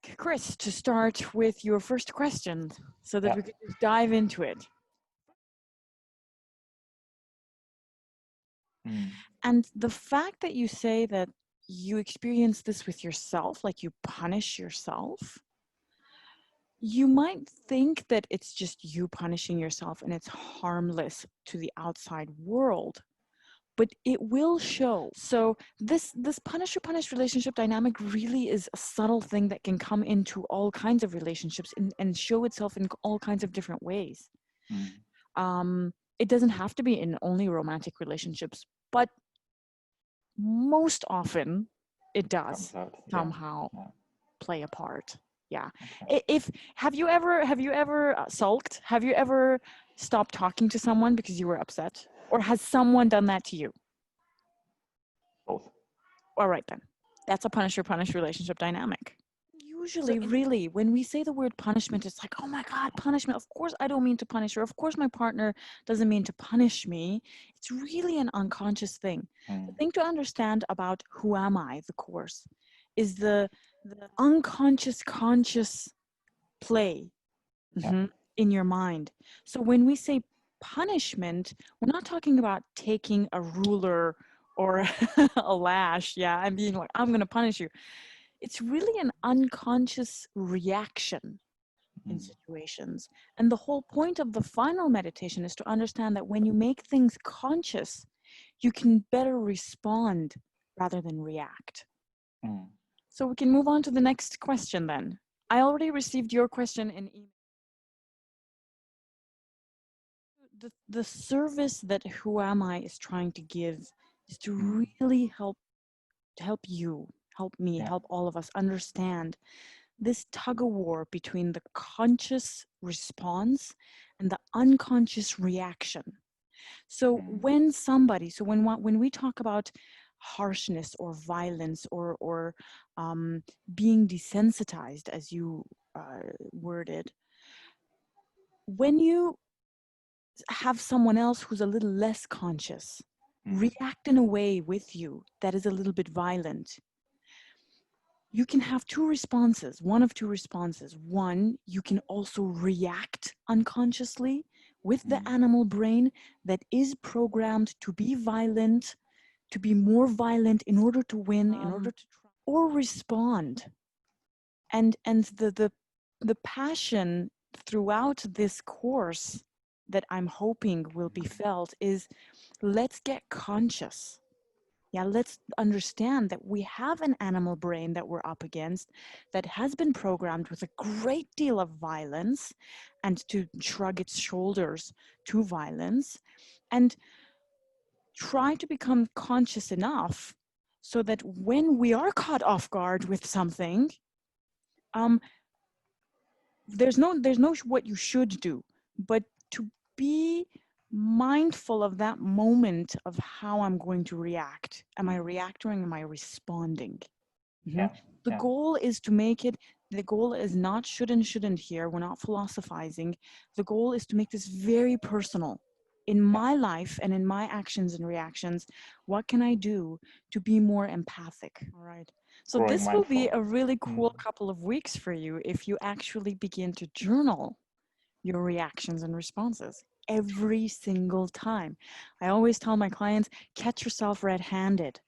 ask Chris to start with your first question so that we can just dive into it. And the fact that you say that you experience this with yourself, like you punish yourself, you might think that it's just you punishing yourself and it's harmless to the outside world, but it will show. So this punish relationship dynamic really is a subtle thing that can come into all kinds of relationships and show itself in all kinds of different ways. It doesn't have to be in only romantic relationships, but most often it does somehow play a part. Yeah. Okay. Have you ever sulked? Have you ever stopped talking to someone because you were upset? Or has someone done that to you? Both. All right then. That's a punish relationship dynamic. Usually, really, when we say the word punishment, it's like, oh my God, punishment. Of course, I don't mean to punish her. Of course, my partner doesn't mean to punish me. It's really an unconscious thing. The thing to understand about who am I, the course, is the unconscious conscious play in your mind. So when we say punishment, we're not talking about taking a ruler or a lash, and being like, I'm going to punish you. It's really an unconscious reaction in situations. And the whole point of the final meditation is to understand that when you make things conscious, you can better respond rather than react. So we can move on to the next question then. I already received your question in email. The service that Who Am I is trying to give is to really help you, help me, help all of us understand this tug-of-war between the conscious response and the unconscious reaction. So when we talk about harshness or violence or being desensitized, as you worded, when you have someone else who's a little less conscious react in a way with you that is a little bit violent, you can have one of two responses. One, you can also react unconsciously with the animal brain that is programmed to be violent, to be more violent in order to win, in order to try, or respond. And the passion throughout this course that I'm hoping will be felt is, let's get conscious. Let's understand that we have an animal brain that we're up against that has been programmed with a great deal of violence and to shrug its shoulders to violence, and try to become conscious enough so that when we are caught off guard with something, there's no what you should do, but to be mindful of that moment of how I'm going to react. Am I reacting or am I responding? The goal is to make it, the goal is not should and shouldn't here. We're not philosophizing. The goal is to make this very personal. In my life and in my actions and reactions, what can I do to be more empathic? All right. So this will be a really cool couple of weeks for you if you actually begin to journal your reactions and responses every single time. I always tell my clients, catch yourself red-handed.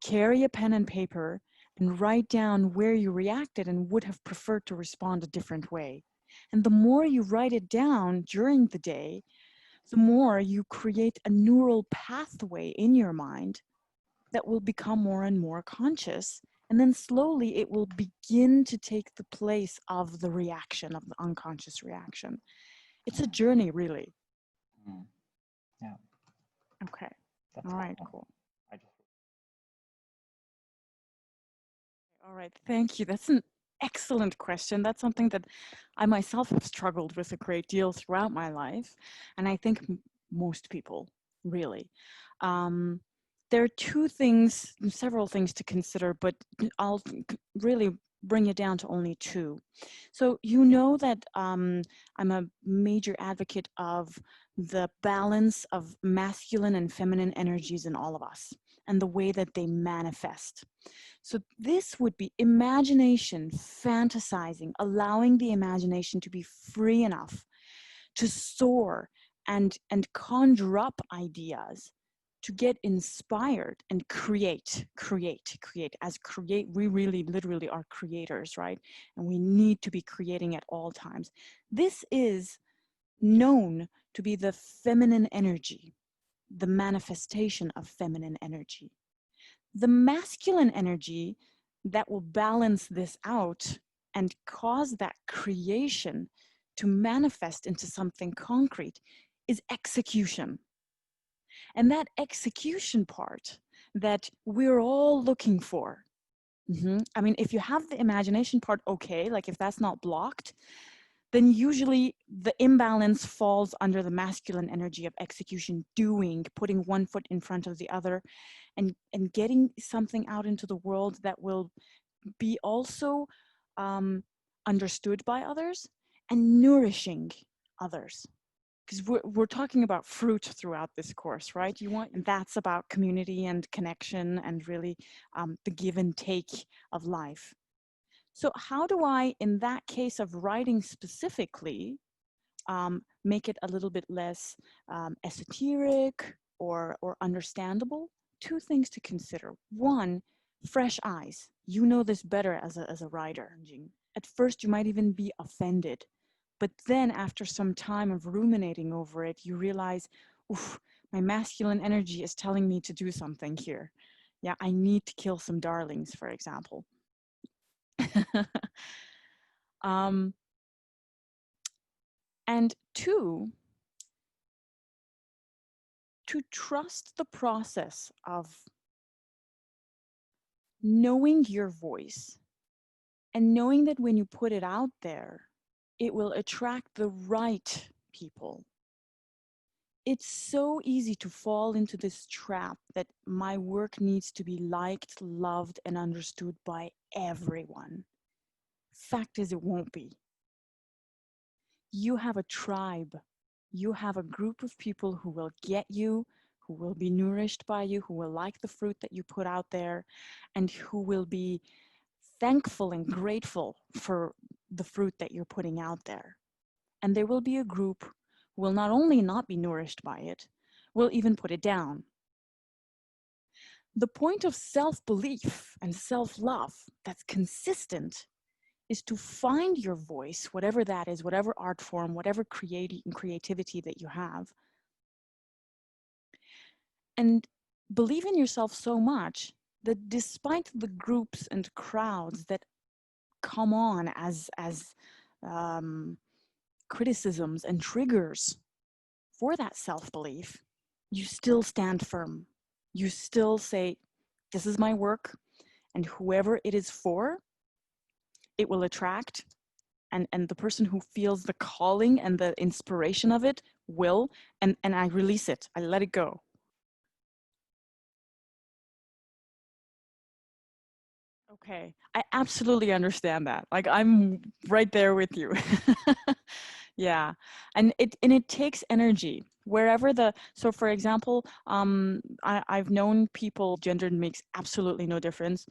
Carry a pen and paper and write down where you reacted and would have preferred to respond a different way. And the more you write it down during the day, the more you create a neural pathway in your mind that will become more and more conscious. And then slowly it will begin to take the place of the reaction, of the unconscious reaction. It's a journey, really. Yeah. Okay. All right, cool. All right, thank you. That's an excellent question. That's something that I myself have struggled with a great deal throughout my life. And I think most people, really. There are several things to consider, but I'll really bring it down to only two. So you know that I'm a major advocate of the balance of masculine and feminine energies in all of us. and the way that they manifest. So this would be imagination, fantasizing, allowing the imagination to be free enough to soar and conjure up ideas, to get inspired and create. We really literally are creators, right? And we need to be creating at all times. This is known to be the feminine energy, the manifestation of feminine energy. The masculine energy that will balance this out and cause that creation to manifest into something concrete is execution. And that execution part that we're all looking for. I mean, if you have the imagination part, okay, like if that's not blocked, then usually the imbalance falls under the masculine energy of execution, doing, putting one foot in front of the other, and getting something out into the world that will be also understood by others and nourishing others. Because we're talking about fruit throughout this course, right? And that's about community and connection and really the give and take of life. So how do I, in that case of writing specifically, make it a little bit less esoteric or understandable? Two things to consider. One, fresh eyes. You know this better as a writer. At first, you might even be offended. But then after some time of ruminating over it, you realize, oof, my masculine energy is telling me to do something here. Yeah, I need to kill some darlings, for example. And two, to trust the process of knowing your voice and knowing that when you put it out there, it will attract the right people. It's so easy to fall into this trap that my work needs to be liked, loved, and understood by everyone. Fact is, it won't be. You have a tribe. You have a group of people who will get you, who will be nourished by you, who will like the fruit that you put out there, and who will be thankful and grateful for the fruit that you're putting out there. And there will be a group who will not only not be nourished by it, will even put it down. The point of self-belief and self-love that's consistent is to find your voice, whatever that is, whatever art form, whatever creativity that you have, and believe in yourself so much that despite the groups and crowds that come on as criticisms and triggers for that self-belief, you still stand firm. You still say, this is my work, and whoever it is for, it will attract, and the person who feels the calling and the inspiration of it will, and I release it, I let it go. Okay, I absolutely understand that. Like, I'm right there with you. Yeah, and it takes energy wherever so for example, I've known people, gender makes absolutely no difference,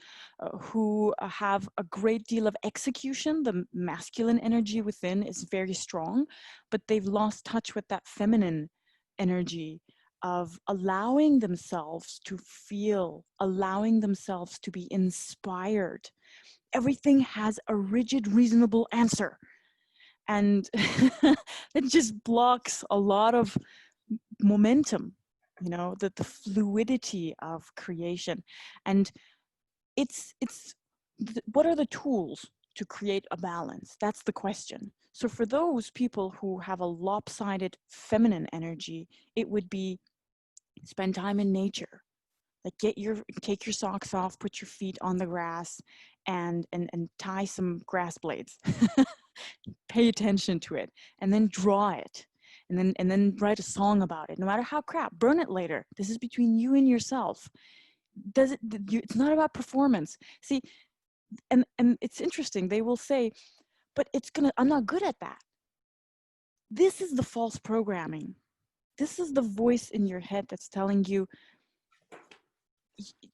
who have a great deal of execution. The masculine energy within is very strong, but they've lost touch with that feminine energy of allowing themselves to feel, allowing themselves to be inspired. Everything has a rigid, reasonable answer. And it just blocks a lot of momentum, you know, the fluidity of creation. And it's what are the tools to create a balance? That's the question. So for those people who have a lopsided feminine energy, it would be spend time in nature. Like take your socks off, put your feet on the grass, and tie some grass blades. Pay attention to it, and then draw it, and then write a song about it. No matter how crap, burn it later. This is between you and yourself. It's not about performance. See, and it's interesting. They will say, but I'm not good at that. This is the false programming. This is the voice in your head that's telling you,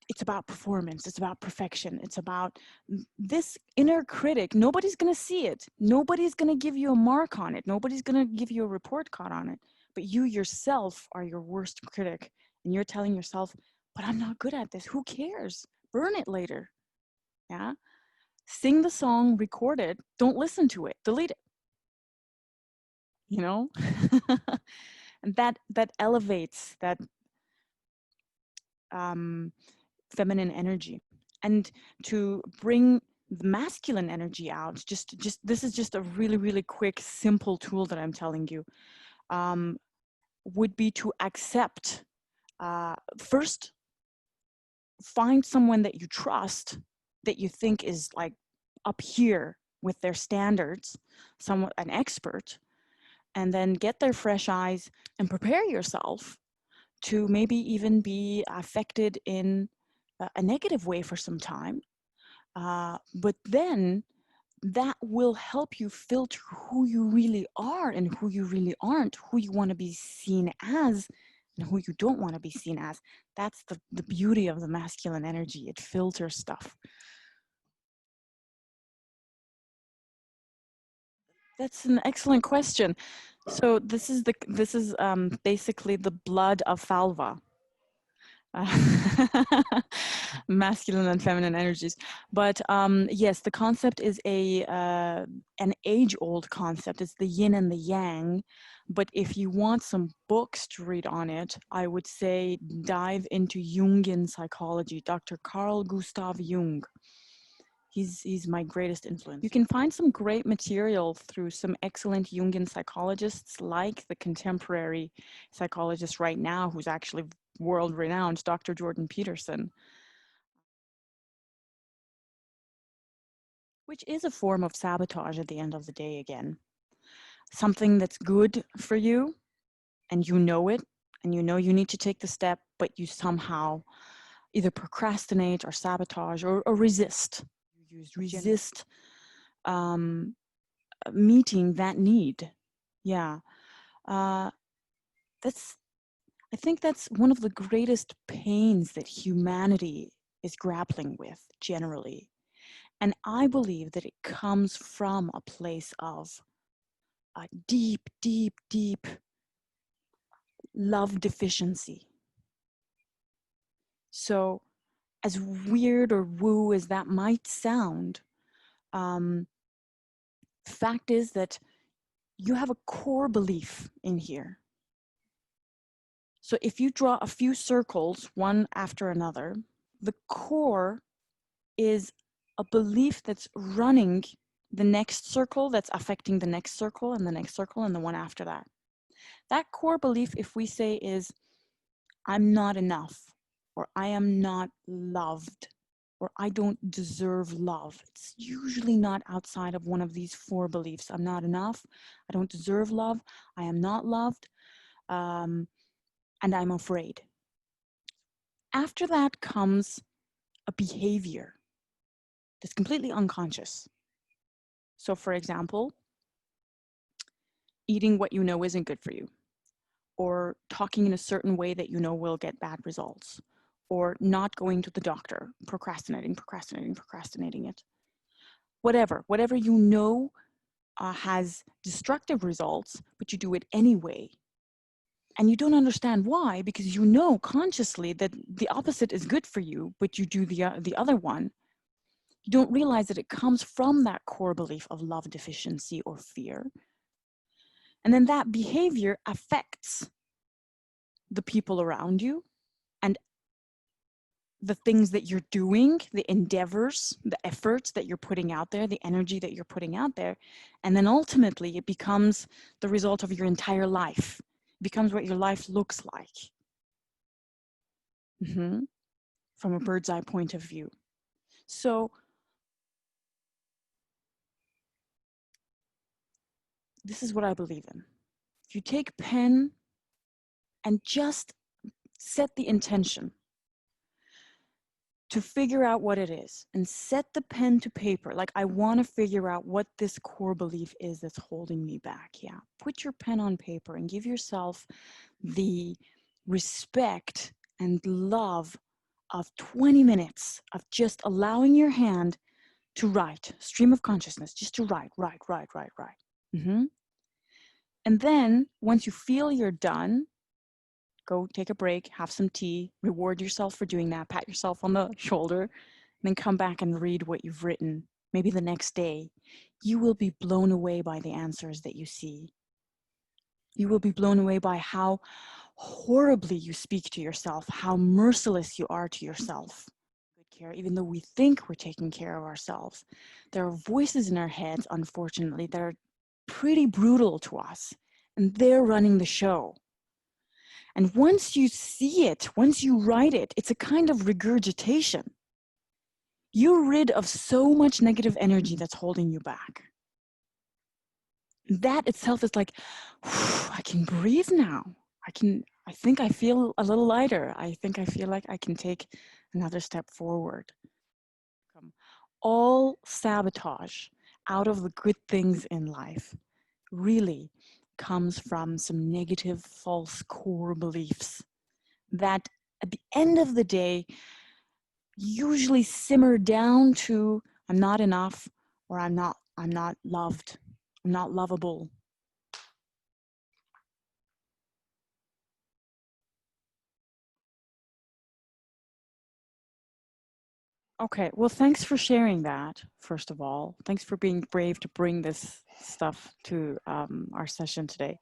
it's about performance, it's about perfection, it's about this inner critic. Nobody's going to see it, nobody's going to give you a mark on it, nobody's going to give you a report card on it, but you yourself are your worst critic, and you're telling yourself, but I'm not good at this, who cares, burn it later. Yeah, sing the song, record it, don't listen to it, delete it, you know. And that elevates that feminine energy. And to bring the masculine energy out, just this is just a really, really quick, simple tool that I'm telling you, would be to accept, first, find someone that you trust, that you think is like up here with their standards, someone, an expert, and then get their fresh eyes and prepare yourself to maybe even be affected in a negative way for some time. But then that will help you filter who you really are and who you really aren't, who you want to be seen as and who you don't want to be seen as. That's the beauty of the masculine energy. It filters stuff. That's an excellent question. So this is basically the blood of Phalva. Masculine and feminine energies. But yes, the concept is an age-old concept. It's the yin and the yang. But if you want some books to read on it, I would say dive into Jungian psychology, Dr. Carl Gustav Jung. He's my greatest influence. You can find some great material through some excellent Jungian psychologists, like the contemporary psychologist right now, who's actually world-renowned, Dr. Jordan Peterson, which is a form of sabotage at the end of the day again. Something that's good for you, and you know it, and you know you need to take the step, but you somehow either procrastinate or sabotage or resist. You resist meeting that need. Yeah. I think that's one of the greatest pains that humanity is grappling with generally. And I believe that it comes from a place of a deep, deep, deep love deficiency. So as weird or woo as that might sound, fact is that you have a core belief in here. So if you draw a few circles, one after another, the core is a belief that's running the next circle, that's affecting the next circle and the next circle and the one after that. That core belief, if we say, is I'm not enough, or I am not loved, or I don't deserve love. It's usually not outside of one of these four beliefs. I'm not enough, I don't deserve love, I am not loved, and I'm afraid. After that comes a behavior that's completely unconscious. So for example, eating what you know isn't good for you, or talking in a certain way that you know will get bad results, or not going to the doctor, procrastinating it. Whatever you know has destructive results, but you do it anyway. And you don't understand why, because you know consciously that the opposite is good for you, but you do the other one. You don't realize that it comes from that core belief of love deficiency or fear. And then that behavior affects the people around you and the things that you're doing, the endeavors, the efforts that you're putting out there, the energy that you're putting out there. And then ultimately it becomes the result of your entire life. It becomes what your life looks like. From a bird's eye point of view. So this is what I believe in. If you take pen and just set the intention to figure out what it is and set the pen to paper, like I want to figure out what this core belief is that's holding me back. Yeah, put your pen on paper and give yourself the respect and love of 20 minutes of just allowing your hand to write, stream of consciousness, just to write. Mm-hmm. And then once you feel you're done, go take a break, have some tea, reward yourself for doing that, pat yourself on the shoulder, and then come back and read what you've written. Maybe the next day. You will be blown away by the answers that you see. You will be blown away by how horribly you speak to yourself, how merciless you are to yourself. Good care, even though we think we're taking care of ourselves. There are voices in our heads, unfortunately, that are pretty brutal to us, and they're running the show. And once you see it, once you write it, it's a kind of regurgitation. You're rid of so much negative energy that's holding you back. That itself is like, I can breathe now. I think I feel a little lighter. I think I feel like I can take another step forward. All sabotage out of the good things in life really comes from some negative, false core beliefs that at the end of the day usually simmer down to I'm not enough, or I'm not loved, I'm not lovable. Okay, well, thanks for sharing that, first of all. Thanks for being brave to bring this stuff to our session today.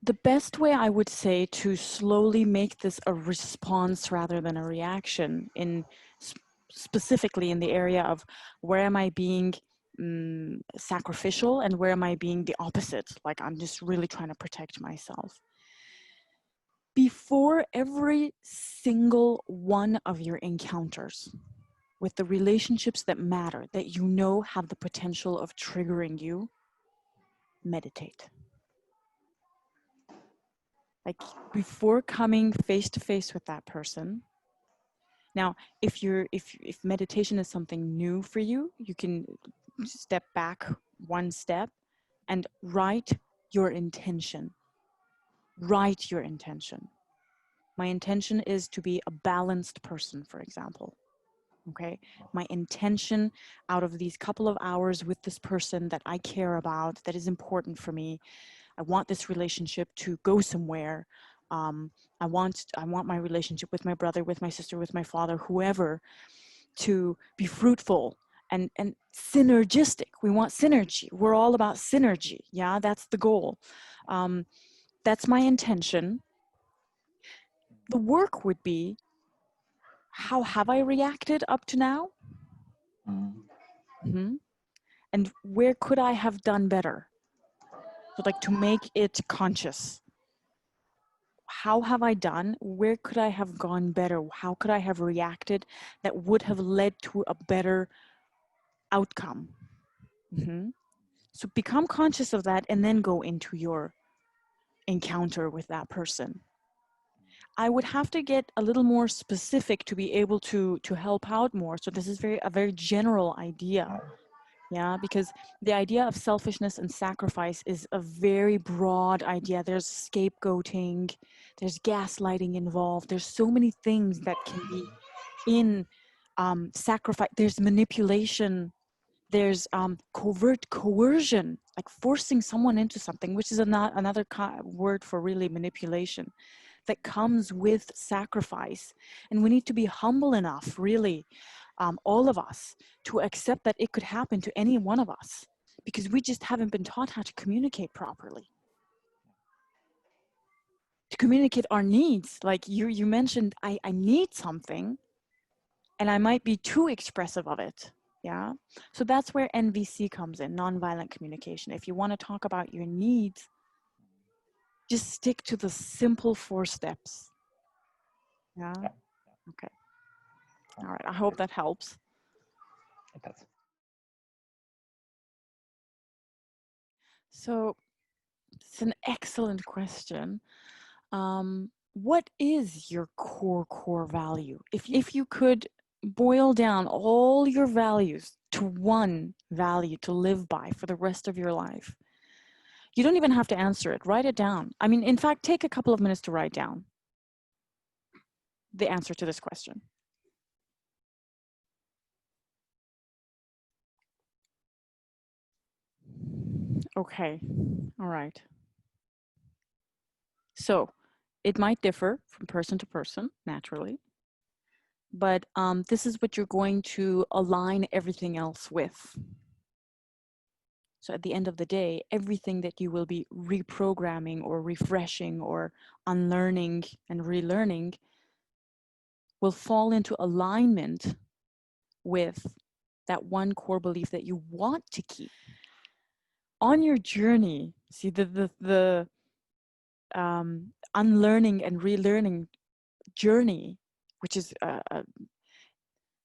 The best way I would say to slowly make this a response rather than a reaction, specifically in the area of where am I being sacrificial and where am I being the opposite, like I'm just really trying to protect myself. Before every single one of your encounters with the relationships that matter, that you know have the potential of triggering you, meditate. Like before coming face to face with that person. Now, if meditation is something new for you, you can step back one step and write your intention. Write your intention. My intention is to be a balanced person, for example. Okay, my intention out of these couple of hours with this person that I care about, that is important for me, I want this relationship to go somewhere. I want my relationship with my brother, with my sister, with my father, whoever, to be fruitful and synergistic. We want synergy. We're all about synergy. Yeah, that's the goal. That's my intention. The work would be, how have I reacted up to now? Mm-hmm. And where could I have done better? So like to make it conscious. How have I done? Where could I have gone better? How could I have reacted that would have led to a better outcome? Mm-hmm. So become conscious of that and then go into your encounter with that person. I would have to get a little more specific to be able to help out more. So this is a very general idea. Yeah, because the idea of selfishness and sacrifice is a very broad idea. There's scapegoating, there's gaslighting involved. There's so many things that can be in sacrifice. There's manipulation. There's covert coercion, like forcing someone into something, which is another word for really manipulation, that comes with sacrifice. And we need to be humble enough, really, all of us, to accept that it could happen to any one of us, because we just haven't been taught how to communicate properly. To communicate our needs, like you mentioned, I need something, and I might be too expressive of it. Yeah. So that's where NVC comes in, nonviolent communication. If you want to talk about your needs, just stick to the simple 4 steps. Yeah. Okay. All right. I hope that helps. It does. So it's an excellent question. What is your core value? If you could boil down all your values to one value to live by for the rest of your life, you don't even have to answer it. Write it down. I mean, in fact, take a couple of minutes to write down. the answer to this question. Okay, all right. So it might differ from person to person, naturally, but this is what you're going to align everything else with. So at the end of the day, everything that you will be reprogramming or refreshing or unlearning and relearning will fall into alignment with that one core belief that you want to keep. On your journey, see the unlearning and relearning journey, which is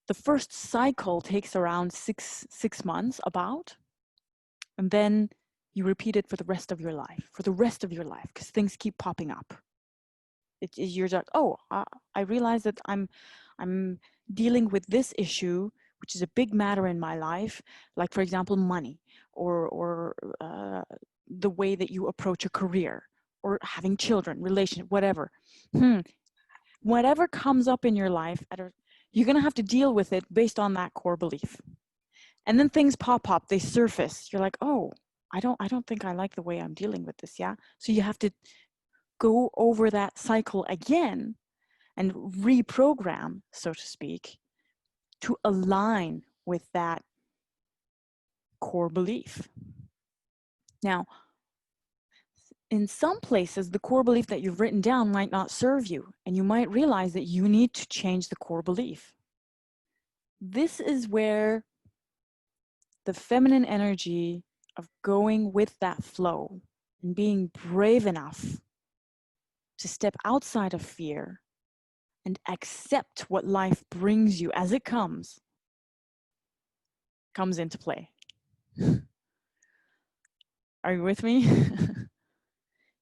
the first cycle takes around six months about, and then you repeat it for the rest of your life, because things keep popping up. You're like, oh, I realize that I'm dealing with this issue, which is a big matter in my life, like for example, money, or the way that you approach a career, or having children, relationship, whatever. Whatever comes up in your life, you're gonna have to deal with it based on that core belief. And then things pop up, they surface. You're like, oh, I don't think I like the way I'm dealing with this, yeah? So you have to go over that cycle again and reprogram, so to speak, to align with that core belief. Now, in some places, the core belief that you've written down might not serve you, and you might realize that you need to change the core belief. This is where the feminine energy of going with that flow and being brave enough to step outside of fear and accept what life brings you as it comes into play. Are you with me?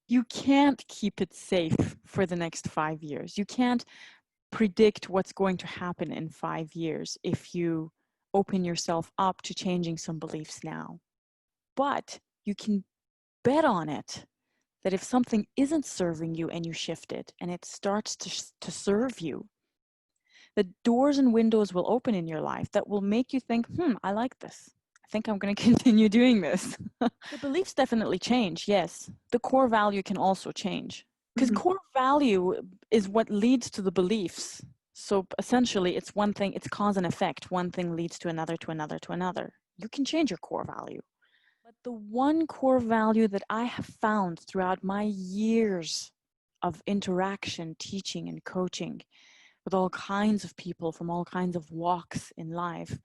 You can't keep it safe for the next 5 years. You can't predict what's going to happen in 5 years if you open yourself up to changing some beliefs now. But you can bet on it that if something isn't serving you and you shift it and it starts to serve you, the doors and windows will open in your life that will make you think, I like this. I think I'm going to continue doing this. The beliefs definitely change, yes. The core value can also change. Because core value is what leads to the beliefs. So essentially, it's one thing, it's cause and effect. One thing leads to another, to another, to another. You can change your core value. But the one core value that I have found throughout my years of interaction, teaching, and coaching with all kinds of people from all kinds of walks in life,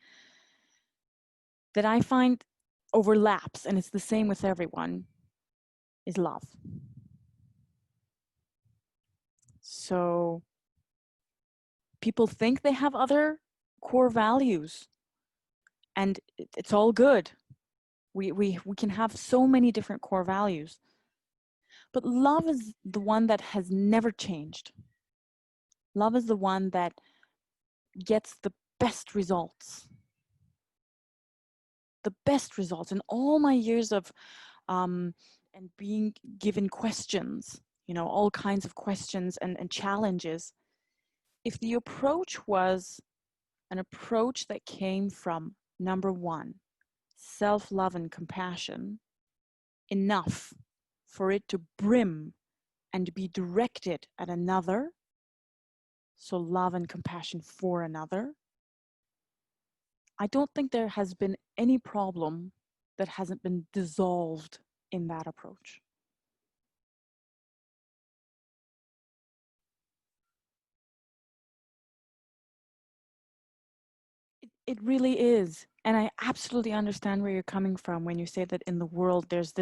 that I find overlaps, and it's the same with everyone, is love. So people think they have other core values, and it's all good. We can have so many different core values, but love is the one that has never changed. Love is the one that gets the best results. The best results in all my years of and being given questions, all kinds of questions and challenges. If the approach was an approach that came from, number one, self-love and compassion, enough for it to brim and be directed at another, so love and compassion for another, I don't think there has been any problem that hasn't been dissolved in that approach. It really is. And I absolutely understand where you're coming from when you say that in the world there's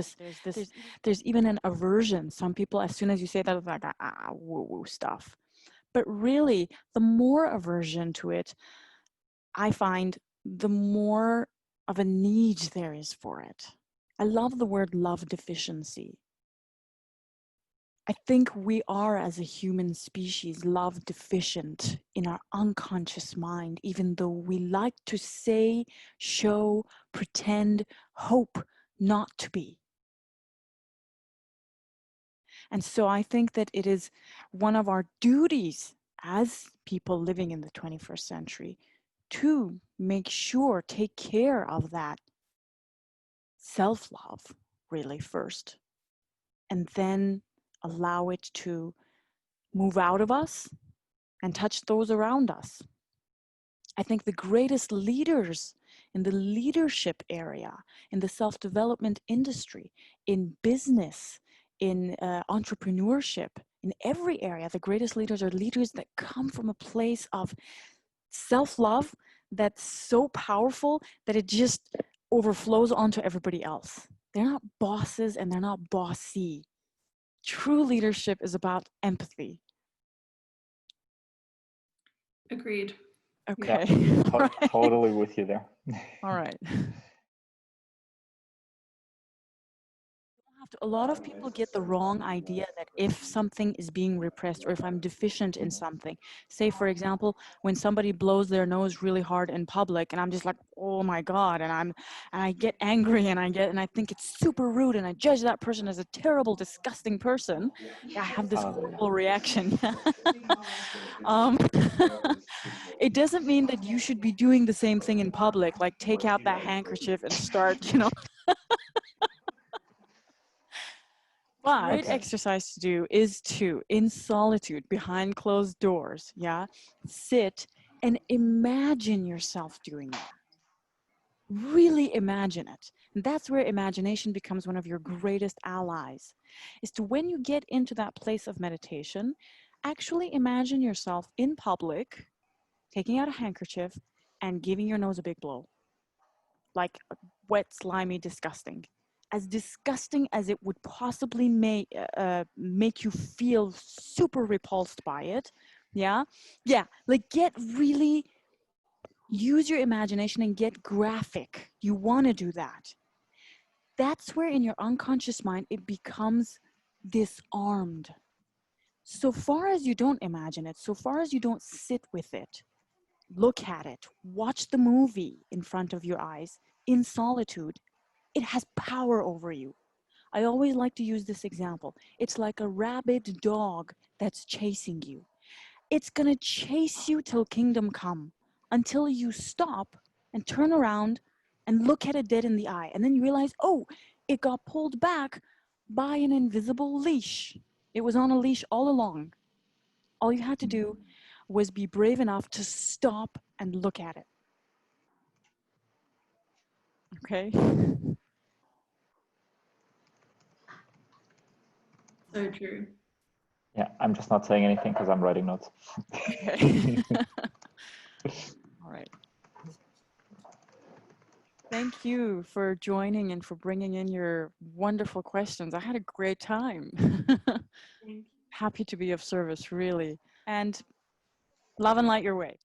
even an aversion. Some people, as soon as you say that, it's like woo-woo stuff. But really, the more aversion to it, I find, the more of a need there is for it. I love the word love deficiency. I think we are, as a human species, love deficient in our unconscious mind, even though we like to say, show, pretend, hope not to be. And so I think that it is one of our duties as people living in the 21st century to make sure, take care of that self-love really first, and then allow it to move out of us and touch those around us. I think the greatest leaders in the leadership area, in the self-development industry, in business, in entrepreneurship, in every area, the greatest leaders are leaders that come from a place of self-love that's so powerful that it just overflows onto everybody else. They're not bosses and they're not bossy. True leadership is about empathy. Agreed. Okay. Yeah, Right. totally with you there. All right. A lot of people get the wrong idea that if something is being repressed or if I'm deficient in something, say for example, when somebody blows their nose really hard in public and I'm just like, oh my God, and I get angry and I think it's super rude and I judge that person as a terrible, disgusting person. I have this horrible reaction. It doesn't mean that you should be doing the same thing in public, like take out that handkerchief and start, you know. But great exercise to do is to, in solitude, behind closed doors, yeah, sit and imagine yourself doing that. Really imagine it. And that's where imagination becomes one of your greatest allies, is to when you get into that place of meditation, actually imagine yourself in public, taking out a handkerchief and giving your nose a big blow. Like wet, slimy, disgusting. As disgusting as it would possibly make you feel super repulsed by it. Yeah. Like get really, use your imagination and get graphic. You want to do that. That's where in your unconscious mind, it becomes disarmed. So far as you don't imagine it, so far as you don't sit with it, look at it, watch the movie in front of your eyes in solitude, it has power over you. I always like to use this example. It's like a rabid dog that's chasing you. It's gonna chase you till kingdom come, until you stop and turn around and look at it dead in the eye. And then you realize, oh, it got pulled back by an invisible leash. It was on a leash all along. All you had to do was be brave enough to stop and look at it. Okay? So true. Yeah, I'm just not saying anything because I'm writing notes. Okay. All right. Thank you for joining and for bringing in your wonderful questions. I had a great time. Happy to be of service, really. And love and light your way.